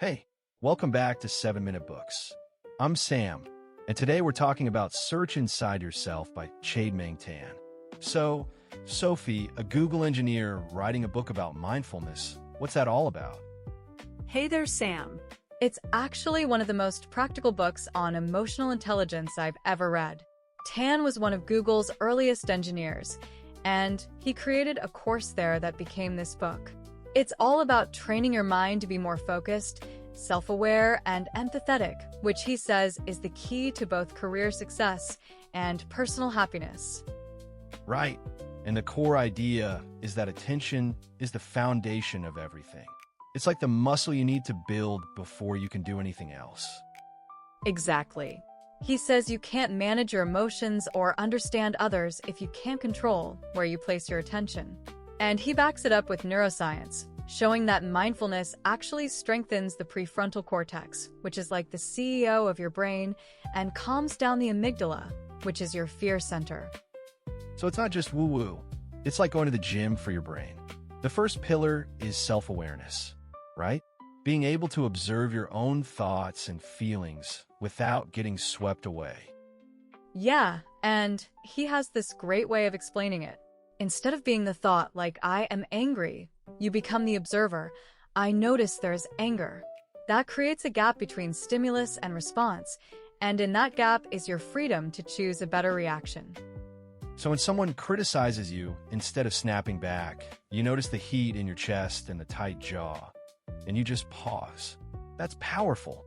Hey, welcome back to 7-Minute Books. I'm Sam, and today we're talking about Search Inside Yourself by Chade-Meng Tan. So, Sophie, a Google engineer writing a book about mindfulness, what's that all about? Hey there, Sam. It's actually one of the most practical books on emotional intelligence I've ever read. Tan was one of Google's earliest engineers, and he created a course there that became this book. It's all about training your mind to be more focused, self-aware, and empathetic, which he says is the key to both career success and personal happiness. Right, and the core idea is that attention is the foundation of everything. It's like the muscle you need to build before you can do anything else. Exactly. He says you can't manage your emotions or understand others if you can't control where you place your attention. And he backs it up with neuroscience, showing that mindfulness actually strengthens the prefrontal cortex, which is like the CEO of your brain, and calms down the amygdala, which is your fear center. So it's not just woo-woo. It's like going to the gym for your brain. The first pillar is self-awareness, right? Being able to observe your own thoughts and feelings without getting swept away. Yeah, and he has this great way of explaining it. Instead of being the thought like, I am angry, you become the observer. I notice there's anger. That creates a gap between stimulus and response, and in that gap is your freedom to choose a better reaction. So when someone criticizes you, instead of snapping back, you notice the heat in your chest and the tight jaw, and you just pause. That's powerful.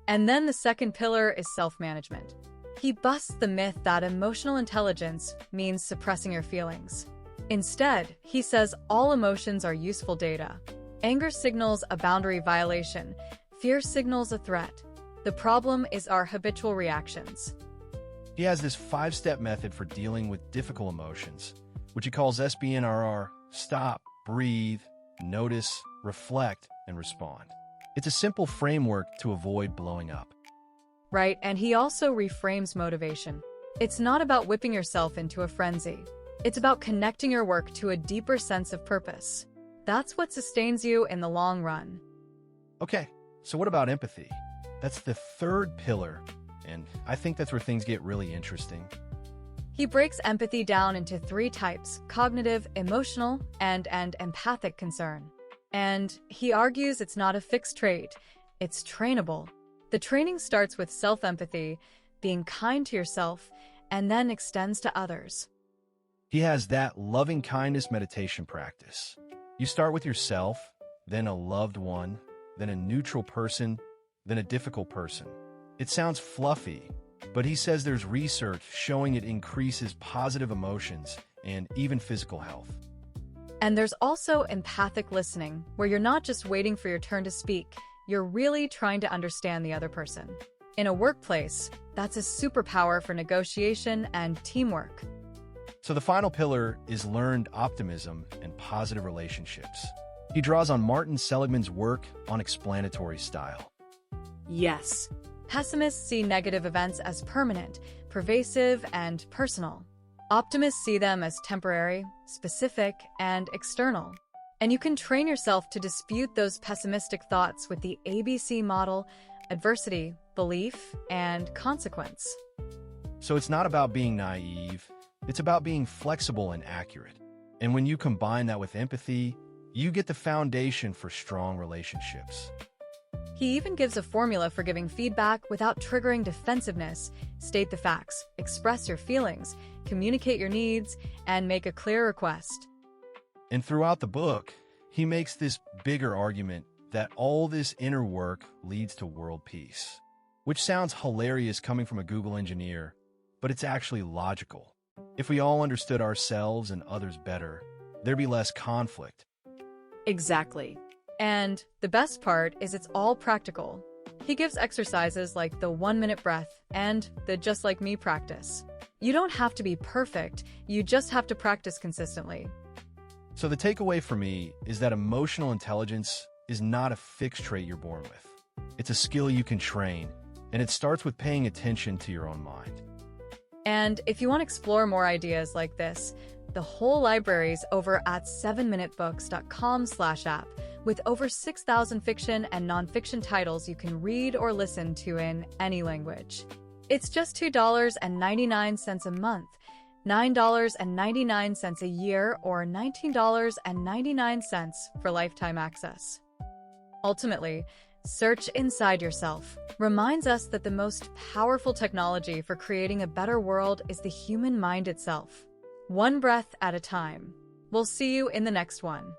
And then the second pillar is self-management. He busts the myth that emotional intelligence means suppressing your feelings. Instead, he says all emotions are useful data. Anger signals a boundary violation. Fear signals a threat. The problem is our habitual reactions. He has this 5-step method for dealing with difficult emotions, which he calls SBNRR: stop, breathe, notice, reflect, and respond. It's a simple framework to avoid blowing up. Right, and he also reframes motivation. It's not about whipping yourself into a frenzy. It's about connecting your work to a deeper sense of purpose. That's what sustains you in the long run. Okay, so what about empathy? That's the third pillar, and I think that's where things get really interesting. He breaks empathy down into 3 types: cognitive, emotional, and empathic concern. And he argues it's not a fixed trait, it's trainable. The training starts with self-empathy, being kind to yourself, and then extends to others. He has that loving kindness meditation practice. You start with yourself, then a loved one, then a neutral person, then a difficult person. It sounds fluffy, but he says there's research showing it increases positive emotions and even physical health. And there's also empathic listening, where you're not just waiting for your turn to speak, you're really trying to understand the other person. In a workplace, that's a superpower for negotiation and teamwork. So the final pillar is learned optimism and positive relationships. He draws on Martin Seligman's work on explanatory style. Yes. Pessimists see negative events as permanent, pervasive, and personal. Optimists see them as temporary, specific, and external. And you can train yourself to dispute those pessimistic thoughts with the ABC model: adversity, belief, and consequence. So it's not about being naive, it's about being flexible and accurate. And when you combine that with empathy, you get the foundation for strong relationships. He even gives a formula for giving feedback without triggering defensiveness: state the facts, express your feelings, communicate your needs, and make a clear request. And throughout the book, he makes this bigger argument that all this inner work leads to world peace, which sounds hilarious coming from a Google engineer, but it's actually logical. If we all understood ourselves and others better, there'd be less conflict. Exactly. And the best part is it's all practical. He gives exercises like the 1-minute breath and the just like me practice. You don't have to be perfect, you just have to practice consistently. So the takeaway for me is that emotional intelligence is not a fixed trait you're born with. It's a skill you can train, and it starts with paying attention to your own mind. And if you want to explore more ideas like this, the whole library's over at 7minutebooks.com/app, with over 6,000 fiction and nonfiction titles you can read or listen to in any language. It's just $2.99 a month, $9.99 a year, or $19.99 for lifetime access. Ultimately, search inside yourself reminds us that the most powerful technology for creating a better world is the human mind itself. One breath at a time. We'll see you in the next one.